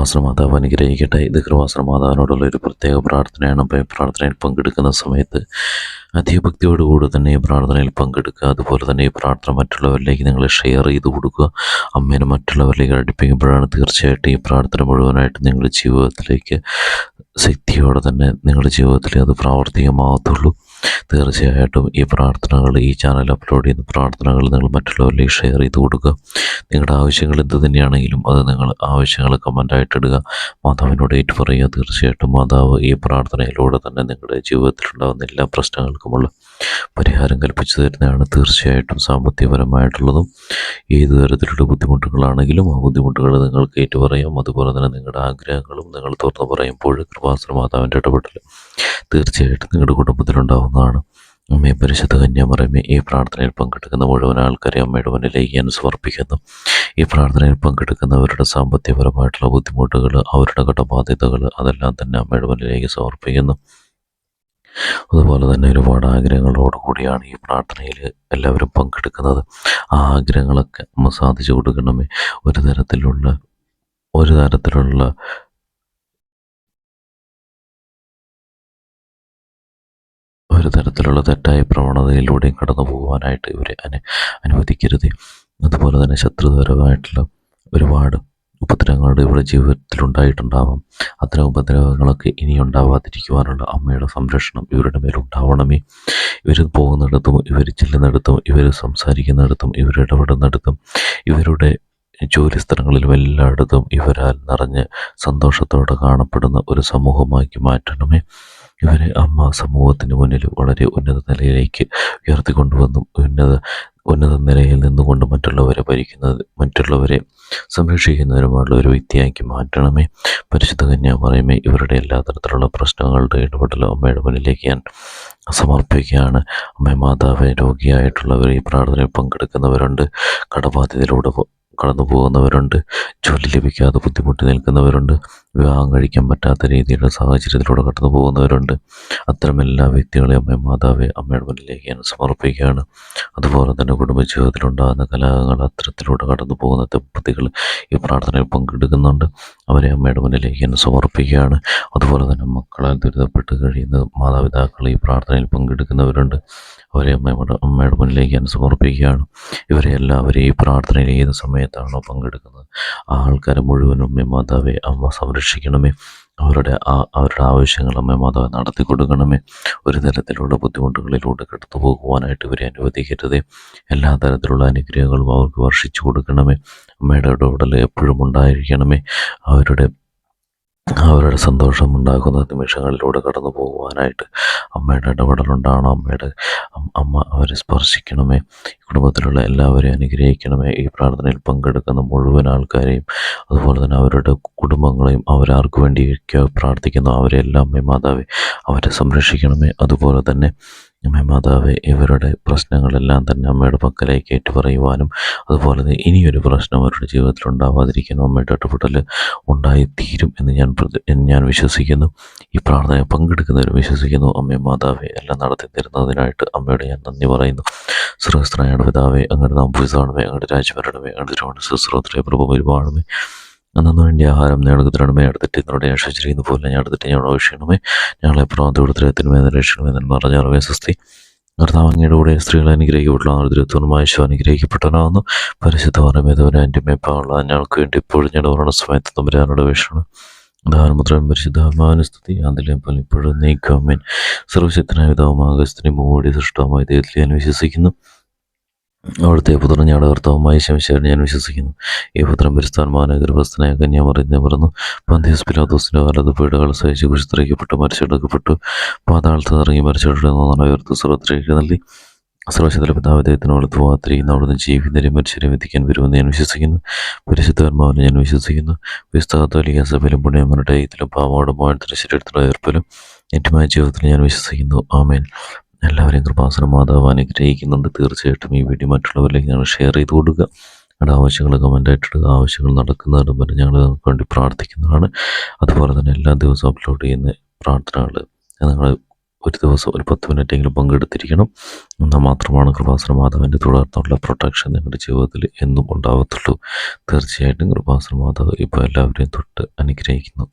കൃപാസന മാതാവ് അനുഗ്രഹിക്കട്ടെ. ഇത് കൃപാസന മാതാവിനോടുള്ള ഒരു പ്രത്യേക പ്രാർത്ഥനയാണ്. അപ്പോൾ ഈ പ്രാർത്ഥനയിൽ പങ്കെടുക്കുന്ന സമയത്ത് അധികഭക്തിയോടുകൂടി തന്നെ ഈ പ്രാർത്ഥനയിൽ പങ്കെടുക്കുക. അതുപോലെ തന്നെ ഈ പ്രാർത്ഥന മറ്റുള്ളവരിലേക്ക് നിങ്ങൾ ഷെയർ ചെയ്ത് കൊടുക്കുക. അമ്മേനെ മറ്റുള്ളവരിലേക്ക് അടുപ്പിക്കുമ്പോഴാണ് തീർച്ചയായിട്ടും ഈ പ്രാർത്ഥന മുഴുവനായിട്ട് നിങ്ങളുടെ ജീവിതത്തിലേക്ക് ശക്തിയോടെ തന്നെ നിങ്ങളുടെ ജീവിതത്തിൽ അത് പ്രാവർത്തികമാകത്തുള്ളൂ. തീർച്ചയായിട്ടും ഈ പ്രാർത്ഥനകൾ, ഈ ചാനൽ അപ്ലോഡ് ചെയ്യുന്ന പ്രാർത്ഥനകൾ നിങ്ങൾ മറ്റുള്ളവരിലേക്ക് ഷെയർ ചെയ്ത് കൊടുക്കുക. നിങ്ങളുടെ ആവശ്യങ്ങൾ എന്ത് തന്നെയാണെങ്കിലും അത് നിങ്ങൾ ആവശ്യങ്ങൾ കമൻ്റായിട്ട് ഇടുക, മാതാവിനോട് ഏറ്റു പറയുക. തീർച്ചയായിട്ടും മാതാവ് ഈ പ്രാർത്ഥനയിലൂടെ തന്നെ നിങ്ങളുടെ ജീവിതത്തിലുണ്ടാകുന്ന എല്ലാ പ്രശ്നങ്ങൾക്കുമുള്ള പരിഹാരം കൽപ്പിച്ചു തരുന്നതാണ്. തീർച്ചയായിട്ടും സാമ്പത്തികപരമായിട്ടുള്ളതും ഏത് തരത്തിലുള്ള ബുദ്ധിമുട്ടുകളാണെങ്കിലും ആ ബുദ്ധിമുട്ടുകൾ നിങ്ങൾക്ക് ഏറ്റു പറയാം. അതുപോലെ തന്നെ നിങ്ങളുടെ ആഗ്രഹങ്ങളും നിങ്ങൾ തുറന്നു പറയുമ്പോൾ കൃപാസന മാതാവിൻ്റെ ഇടപെടൽ തീർച്ചയായിട്ടും നിങ്ങളുടെ കുടുംബത്തിലുണ്ടാവുന്നതാണ്. അമ്മേ പരിശുദ്ധ കന്യാമറിയമേ, ഈ പ്രാർത്ഥനയിൽ പങ്കെടുക്കുന്ന മുഴുവൻ ആൾക്കാരെ അമ്മയുടെ മുന്നിലേക്ക് ഞാൻ സമർപ്പിക്കുന്നു. ഈ പ്രാർത്ഥനയിൽ പങ്കെടുക്കുന്നവരുടെ സാമ്പത്തികപരമായിട്ടുള്ള ബുദ്ധിമുട്ടുകൾ, അവരുടെ കടബാധ്യതകൾ അതെല്ലാം തന്നെ അമ്മയുടെ മുന്നിലേക്ക് സമർപ്പിക്കുന്നു. അതുപോലെ തന്നെ ഒരുപാട് ആഗ്രഹങ്ങളോട് കൂടിയാണ് ഈ പ്രാർത്ഥനയിൽ എല്ലാവരും പങ്കെടുക്കുന്നത്. ആ ആഗ്രഹങ്ങളൊക്കെ അമ്മ സാധിച്ചു കൊടുക്കണമേ. ഒരു തരത്തിലുള്ള തെറ്റായ പ്രവണതയിലൂടെയും കടന്നു പോകുവാനായിട്ട് ഇവരെ അനുവദിക്കരുത്. അതുപോലെ തന്നെ ശത്രുപരമായിട്ടുള്ള ഒരുപാട് ഉപദ്രവങ്ങളുടെ ഇവരുടെ ജീവിതത്തിലുണ്ടായിട്ടുണ്ടാവാം. അത്തരം ഉപദ്രവങ്ങളൊക്കെ ഇനി ഉണ്ടാവാതിരിക്കുവാനുള്ള അമ്മയുടെ സംരക്ഷണം ഇവരുടെ മേലുണ്ടാവണമേ. ഇവർ പോകുന്നിടത്തും, ഇവർ ചെല്ലുന്നിടത്തും, ഇവർ സംസാരിക്കുന്നിടത്തും, ഇവർ ഇടപെടുന്നിടത്തും, ഇവരുടെ ജോലി സ്ഥലങ്ങളിലും എല്ലായിടത്തും ഇവരാൽ നിറഞ്ഞ് സന്തോഷത്തോടെ കാണപ്പെടുന്ന ഒരു സമൂഹമാക്കി മാറ്റണമേ. ഇവരെ അമ്മ സമൂഹത്തിന് മുന്നിൽ വളരെ ഉന്നത നിലയിലേക്ക് ഉയർത്തിക്കൊണ്ടുവന്നും ഉന്നത നിലയിൽ നിന്നുകൊണ്ട് മറ്റുള്ളവരെ സംരക്ഷിക്കുന്നതിനുമുള്ള ഒരു വ്യക്തിയാക്കി മാറ്റണമേ. പരിശുദ്ധ കന്യാമറിയമേ, ഇവരുടെ എല്ലാ തരത്തിലുള്ള പ്രശ്നങ്ങളുടെ ഇടപെടലും അമ്മയുടെ മുന്നിലേക്ക് ഞാൻ സമർപ്പിക്കുകയാണ്. അമ്മ മാതാവേ, രോഗിയായിട്ടുള്ളവർ ഈ പ്രാർത്ഥനയിൽ പങ്കെടുക്കുന്നവരുണ്ട്, കടബാധ്യതയിലൂടെ കടന്നു പോകുന്നവരുണ്ട്, ജോലി ലഭിക്കാതെ ബുദ്ധിമുട്ടി നിൽക്കുന്നവരുണ്ട്, വിവാഹം കഴിക്കാൻ പറ്റാത്ത രീതിയിലുള്ള സാഹചര്യത്തിലൂടെ കടന്നു പോകുന്നവരുണ്ട്. അത്തരം എല്ലാ വ്യക്തികളെയും അമ്മ മാതാവെ അമ്മയുടെ മുന്നിലേക്ക് ഞാൻ സമർപ്പിക്കുകയാണ്. അതുപോലെ തന്നെ കുടുംബജീവിതത്തിലുണ്ടാകുന്ന കലഹങ്ങൾ, അത്തരത്തിലൂടെ കടന്നു പോകുന്ന ദമ്പതികൾ ഈ പ്രാർത്ഥനയിൽ പങ്കെടുക്കുന്നുണ്ട്. അവരെ അമ്മയുടെ മുന്നിലേക്ക് ഞാൻ സമർപ്പിക്കുകയാണ്. അതുപോലെ തന്നെ മക്കളാൽ ദുരിതപ്പെട്ട് കഴിയുന്ന മാതാപിതാക്കൾ ഈ പ്രാർത്ഥനയിൽ പങ്കെടുക്കുന്നവരുണ്ട്. അവരെ അമ്മയുടെ മുന്നിലേക്ക് ഞാൻ സമർപ്പിക്കുകയാണ്. ഇവരെ എല്ലാവരെയും ഈ പ്രാർത്ഥനയിൽ ഏത് സമയത്താണോ പങ്കെടുക്കുന്നത് ആ ആൾക്കാരെ മുഴുവനും അമ്മ മാതാവെ അമ്മ സംരക്ഷിക്കണമേ. അവരുടെ ആവശ്യങ്ങൾ അമ്മ മാതാവ് നടത്തി കൊടുക്കണമേ. ഒരു തരത്തിലുള്ള ബുദ്ധിമുട്ടുകളിലൂടെ കടന്നു പോകുവാനായിട്ട് ഇവരെ അനുവദിക്കരുതേ. എല്ലാ തരത്തിലുള്ള അനുഗ്രഹങ്ങളും അവർക്ക് വർഷിച്ചു കൊടുക്കണമേ. അമ്മയുടെ ഇടപെടൽ എപ്പോഴും ഉണ്ടായിരിക്കണമേ. അവരുടെ സന്തോഷം ഉണ്ടാക്കുന്ന നിമിഷങ്ങളിലൂടെ കടന്നു പോകുവാനായിട്ട് അമ്മയുടെ ഇടപെടലുണ്ടാകണം. അമ്മ അവരെ സ്പർശിക്കണമേ. കുടുംബത്തിലുള്ള എല്ലാവരെയും അനുഗ്രഹിക്കണമേ. ഈ പ്രാർത്ഥനയിൽ പങ്കെടുക്കുന്ന മുഴുവൻ ആൾക്കാരെയും, അതുപോലെ തന്നെ അവരുടെ കുടുംബങ്ങളെയും, അവരാർക്ക് വേണ്ടിയൊക്കെ പ്രാർത്ഥിക്കുന്നു അവരെല്ലാം അമ്മ മാതാവേ അവരെ സംരക്ഷിക്കണമേ. അതുപോലെ തന്നെ അമ്മ മാതാവേ, ഇവരുടെ പ്രശ്നങ്ങളെല്ലാം തന്നെ അമ്മയുടെ പക്കലേക്ക് ഏറ്റുപറയുവാനും, അതുപോലെ തന്നെ ഇനിയൊരു പ്രശ്നം അവരുടെ ജീവിതത്തിൽ ഉണ്ടാവാതിരിക്കാനും അമ്മയുടെ ഇടപെടൽ ഉണ്ടായിത്തീരും എന്ന് ഞാൻ വിശ്വസിക്കുന്നു. ഈ പ്രാർത്ഥനയിൽ പങ്കെടുക്കുന്നവർ വിശ്വസിക്കുന്നു. അമ്മ മാതാവേ, എല്ലാം നടത്തി തരുന്നതിനായിട്ട് അമ്മയോട് ഞാൻ നന്ദി പറയുന്നു. സർവ്വസ്ത്രനായ പിതാവേ, അങ്ങയുടെ നാം പൂജിതമാണമേ, അങ്ങയുടെ രാജ്യം വരണമേ, അങ്ങയുടെ ശുശ്രൂഷ പ്രഭു വരുവാണമേ. അന്നു വേണ്ടി ആഹാരം ഞങ്ങൾക്ക് തരണമേ. അടുത്തിട്ട് എന്നോട് ആശ്രയിച്ചിരിക്കുന്ന പോലെ ഞാൻ അടുത്തിട്ട് ഞങ്ങളോട് ആവശ്യണമേ. ഞങ്ങളെ പ്രവൃത്തിമേ രക്ഷിക്കണമെന്ന് പറഞ്ഞാറവേ സ്വസ്തി. കർത്താവ് അങ്ങയുടെ കൂടെ സ്ത്രീകളെ അനുഗ്രഹിക്കപ്പെട്ടുള്ള ദുരിതപൂർണ്ണമായ ശോ അനുഗ്രഹിക്കപ്പെട്ടവനാകുന്നു. പരിശുദ്ധ പറയുന്നവരെ എൻ്റെ മേപ്പാനുള്ള ഞങ്ങൾക്ക് വേണ്ടി ഇപ്പോഴും ഞങ്ങളുടെ സമയത്ത് തമ്പുരാനോട് അപേക്ഷിക്കണം. ഉദാഹരണമുദ്രം പരിശുദ്ധാത്മാനുസ്തുതി അതിലെ പോലെ ഇപ്പോഴും നീക്കുമേൻ. സർവശക്തനായ പിതാവും ആകാശത്തിനെ മൂടി സൃഷ്ടവുമായ ദൈവത്തിൽ ഞാൻ വിശ്വസിക്കുന്നു. അവിടുത്തെ പുത്രൻ ഞങ്ങളുടെ കർത്താവുമായി ശംശേരൻ ഞാൻ വിശ്വസിക്കുന്നു. ഈ പുത്രൻ പരിസ്ഥാനമായ ഗർഭസ്ഥനായ കന്യാമറിയത്തിനെ പറഞ്ഞു പന്തിയസ് പിലാത്തോസിന്റെ കാലത്ത് പീഡകൾ സഹിച്ച് കുശിത്രയ്ക്കപ്പെട്ടു മരിച്ചെടുക്കപ്പെട്ടു പാതാളത്ത് ഇറങ്ങി മരിച്ചെടുക്കുന്ന ഉയർത്ത് സർവത്തിലേക്ക് നൽകി. സർവശക്തന്റെ പിതാവ് ദൈവത്തിനോട് പോകാത്തിരിക്കുന്ന അവിടുന്ന് ജീവിതരെ മനുഷ്യരെ വിധിക്കാൻ വരുമെന്ന് ഞാൻ വിശ്വസിക്കുന്നു. പരിശുദ്ധാത്മാവിനെ ഞാൻ വിശ്വസിക്കുന്നു. വിസ്താകത്തോലിക സഭയിലും പുണ്യമരുടെ ഇതിലും പാവോടും മോഴത്തിൻ്റെ ശരീരത്തിലുള്ള ഏർപ്പിലും ഏറ്റുമായ ജീവിതത്തിൽ ഞാൻ വിശ്വസിക്കുന്നു. ആമേൻ. എല്ലാവരെയും കൃപാസന മാതാവ് അനുഗ്രഹിക്കുന്നുണ്ട്. തീർച്ചയായിട്ടും ഈ വീഡിയോ മറ്റുള്ളവരിലേക്ക് ഞങ്ങൾ ഷെയർ ചെയ്ത് കൊടുക്കുക. ഞങ്ങളുടെ ആവശ്യങ്ങൾ കമൻ്റായിട്ടിടുക. ആവശ്യങ്ങൾ നടക്കുന്നതിന് വരെ ഞങ്ങൾ നിങ്ങൾക്ക് വേണ്ടി പ്രാർത്ഥിക്കുന്നതാണ്. അതുപോലെ തന്നെ എല്ലാ ദിവസവും അപ്ലോഡ് ചെയ്യുന്ന പ്രാർത്ഥനകൾ നിങ്ങൾ ഒരു ദിവസം ഒരു 10 മിനിറ്റെങ്കിലും പങ്കെടുത്തിരിക്കണം. എന്നാൽ മാത്രമാണ് കൃപാസന മാതാവിൻ്റെ തുടർന്നുള്ള പ്രൊട്ടക്ഷൻ നിങ്ങളുടെ ജീവിതത്തിൽ എന്നും ഉണ്ടാവത്തുള്ളൂ. തീർച്ചയായിട്ടും കൃപാസന മാതാവ് ഇപ്പോൾ എല്ലാവരെയും തൊട്ട് അനുഗ്രഹിക്കുന്നു.